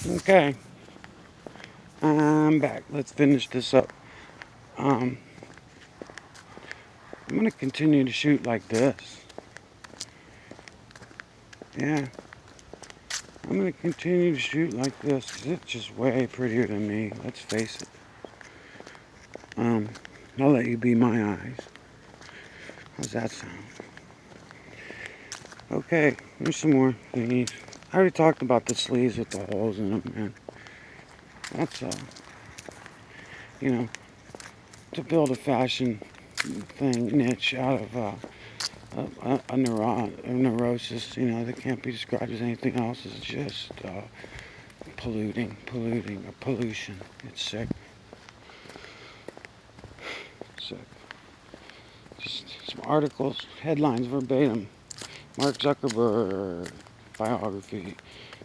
Okay, I'm back. Let's finish this up. I'm gonna continue to shoot like this. Yeah, I'm gonna continue to shoot like this because it's just way prettier than me. Let's face it. Um, I'll let you be my eyes. How's that sound? Okay, here's some more thingies. I already talked about the sleeves with the holes in them, man. That's you know, to build a fashion thing niche out of a neurosis, that can't be described as anything else. It's just polluting, or pollution. It's sick. Sick. Just some articles, headlines verbatim. Mark Zuckerberg, biography,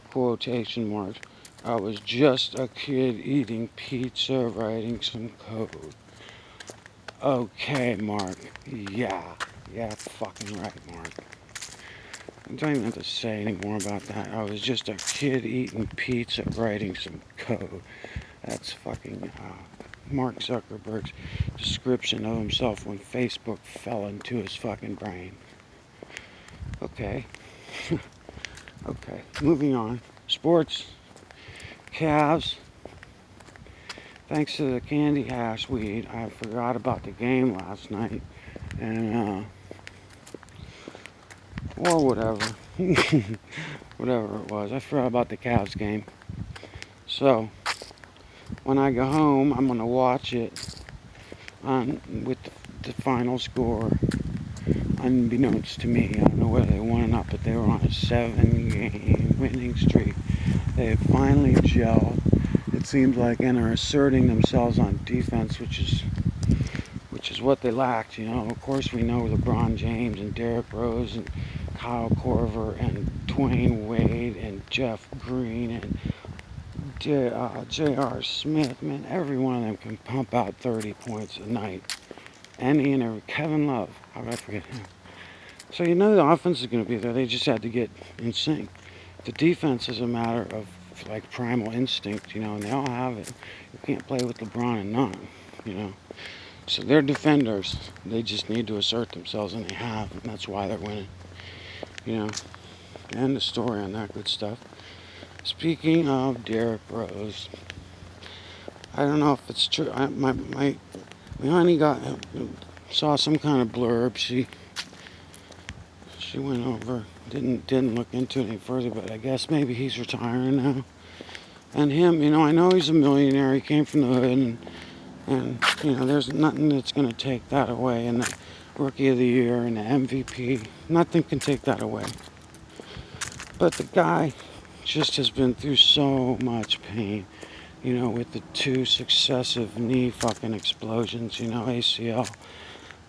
quotation marks. I was just a kid eating pizza, writing some code. Okay, Mark. Yeah, fucking right, Mark. I don't even have to say any more about that. I was just a kid eating pizza, writing some code. That's fucking Mark Zuckerberg's description of himself when Facebook fell into his fucking brain. Okay. Okay, moving on. Sports. Cavs. Thanks to the candy hash weed, I forgot about the game last night. And, or whatever. Whatever it was. I forgot about the Cavs game. So, when I go home, I'm going to watch it with the final score. Unbeknownst to me, I don't know whether they won or not, but they were on a 7-game winning streak. They have finally gelled, it seems like, and are asserting themselves on defense, which is what they lacked. Of course, we know LeBron James and Derrick Rose and Kyle Korver and Dwayne Wade and Jeff Green and J.R. Smith. Man, every one of them can pump out 30 points a night. Any and every. Kevin Love, how could I forget him? So the offense is going to be there. They just had to get in sync. The defense is a matter of like primal instinct, and they all have it. You can't play with LeBron and not. So they're defenders. They just need to assert themselves, and they have, and that's why they're winning. End the story on that good stuff. Speaking of Derrick Rose, I don't know if it's true. My honey saw some kind of blurb. She went over, didn't look into it any further, but I guess maybe he's retiring now. And him, I know he's a millionaire. He came from the hood, and there's nothing that's going to take that away. And the Rookie of the Year and the MVP, nothing can take that away. But the guy just has been through so much pain, with the 2 successive knee fucking explosions, ACL,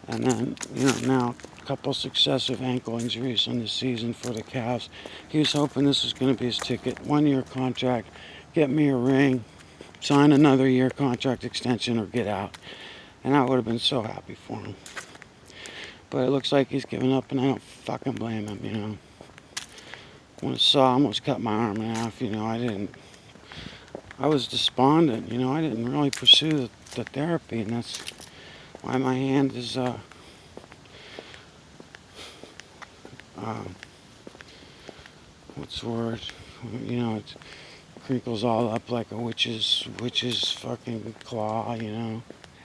and then, now a couple successive ankle injuries in the season for the Cavs. He was hoping this was going to be his ticket. 1-year contract, get me a ring, sign another year contract extension, or get out. And I would have been so happy for him. But it looks like he's given up, and I don't fucking blame him, When I saw, I almost cut my arm in half, I was despondent, I didn't really pursue the therapy, and that's why my hand is, what's the word? It crinkles all up like a witch's fucking claw,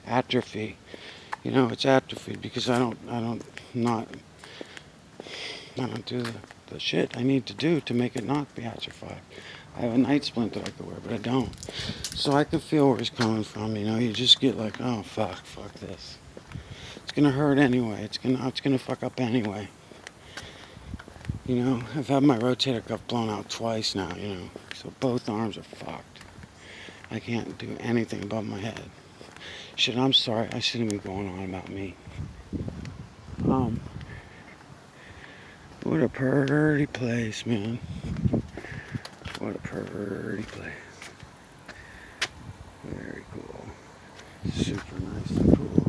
atrophy. It's atrophied because I don't do the shit I need to do to make it not be atrophied. I have a night splint that I could wear, but I don't. So I can feel where he's coming from, you just get like, oh fuck this. It's gonna hurt anyway. It's gonna fuck up anyway. I've had my rotator cuff blown out twice now, so both arms are fucked. I can't do anything above my head. Shit, I'm sorry. I shouldn't be going on about me. What a pretty place, man. What a pretty place. Very cool. Super nice and cool.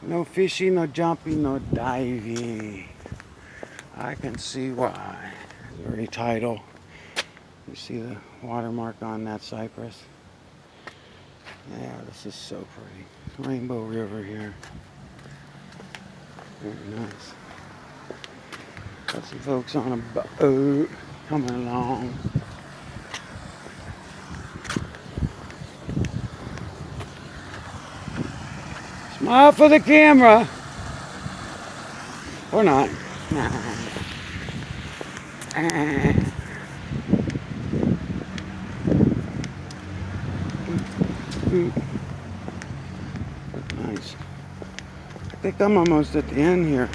No fishy, no jumping, no diving. I can see why. Very title. You see the watermark on that cypress? Yeah, this is so pretty. Rainbow River here. Very nice. Got some folks on a boat coming along. Smile for the camera. Or not. Nice. I think I'm almost at the end here.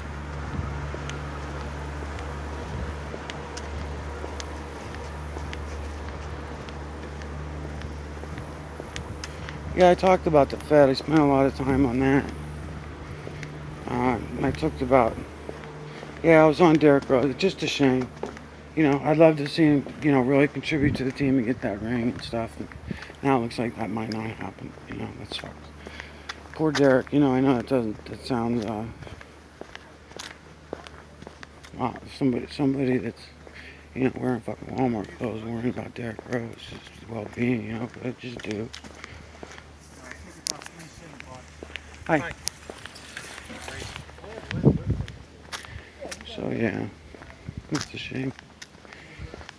Yeah, I talked about the Fed. I spent a lot of time on that. I talked about, I was on Derrick Rose. It's just a shame. I'd love to see him, really contribute to the team and get that ring and stuff. And now it looks like that might not happen. That sucks. Poor Derrick. I know that sounds, wow, somebody that's, wearing fucking Walmart clothes, worrying about Derrick Rose's well-being, but I just do. Hi. So yeah, it's a shame.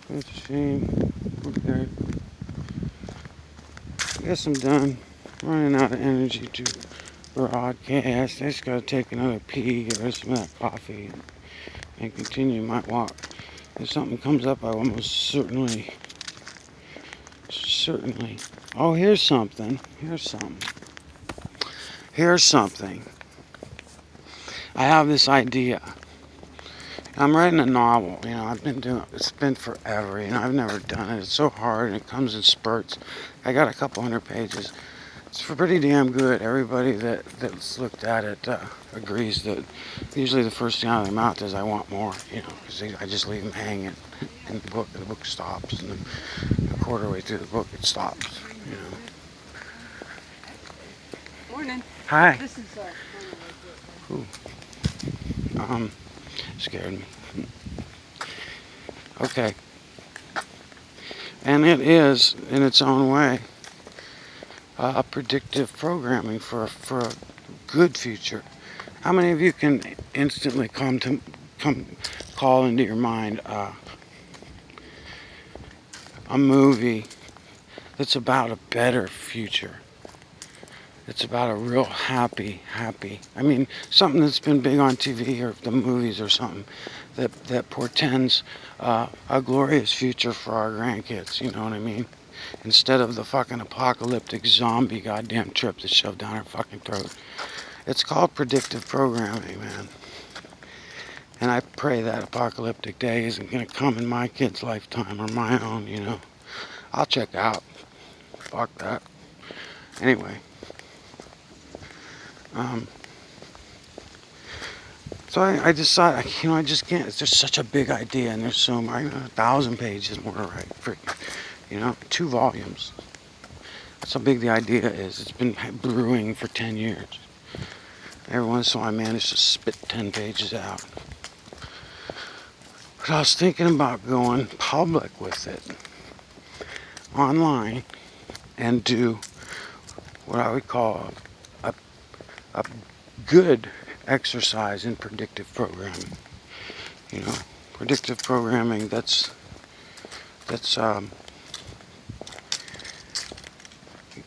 It's a shame. Okay. I guess I'm done. Running out of energy to broadcast. I just gotta take another pee, get rid of some of that coffee, and continue my walk. If something comes up, I will most certainly. Oh, here's something. I have this idea. I'm writing a novel, I've been doing it. It's been forever, I've never done it. It's so hard and it comes in spurts. I got a couple hundred pages. It's pretty damn good. Everybody that's looked at it agrees that usually the first thing out of their mouth is I want more, because I just leave them hanging in the book, and the book stops, and then a quarter way through the book it stops, Morning. Hi. This is Ooh. Scared me. Okay. And it is, in its own way, predictive programming for a good future. How many of you can instantly call into your mind a movie that's about a better future? It's about a real happy. Something that's been big on TV or the movies or something that portends a glorious future for our grandkids. You know what I mean? Instead of the fucking apocalyptic zombie goddamn trip that's shoved down our fucking throat. It's called predictive programming, man. And I pray that apocalyptic day isn't gonna come in my kid's lifetime or my own. I'll check out. Fuck that. Anyway. So I decided, I just can't. It's just such a big idea, and there's 1,000 pages more to write. Freaking, 2 volumes. That's how big the idea is. It's been brewing for 10 years. Every once in a while, I manage to spit 10 pages out. But I was thinking about going public with it, online, and do what I would call a good exercise in predictive programming. Predictive programming that's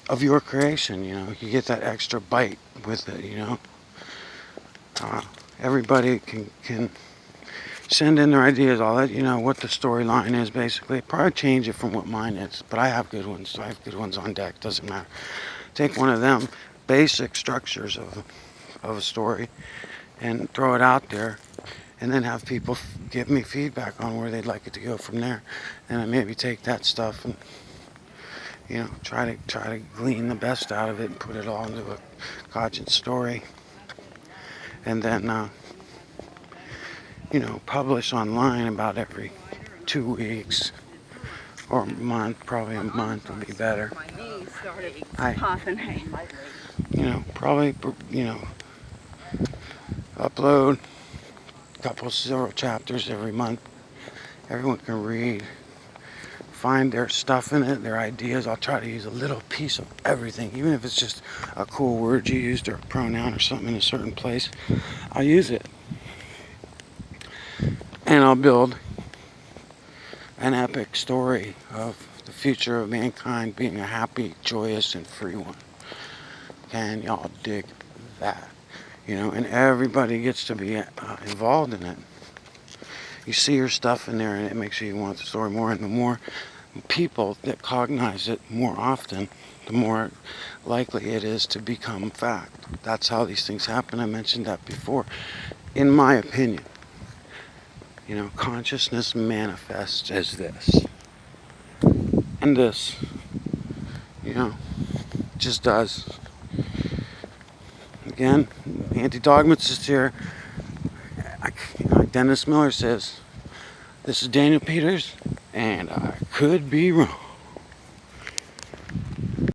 of your creation. You get that extra bite with it. Everybody can send in their ideas. I'll let you know what the storyline is. Basically, probably change it from what mine is, but I have good ones. I have good ones on deck. Doesn't matter. Take one of them basic structures of a story and throw it out there, and then have people give me feedback on where they'd like it to go from there. And I maybe take that stuff and try to glean the best out of it and put it all into a cogent story, and then publish online about every 2 weeks or a month. Probably a month would be better. Probably upload several chapters every month. Everyone can read find their stuff in it, their ideas. I'll try to use a little piece of everything, even if it's just a cool word you used or a pronoun or something in a certain place. I'll use it. And I'll build an epic story of the future of mankind being a happy, joyous, and free one. Can y'all dig that? You know, and everybody gets to be involved in it. You see your stuff in there and it makes you want the story more, and the more people that cognize it more often, the more likely it is to become fact. That's how these things happen. I mentioned that before. In my opinion, you know, consciousness manifests as this. And this, you know, just does. Again, anti-dogmatist here. Like Dennis Miller says, this is Daniel Peters, and I could be wrong.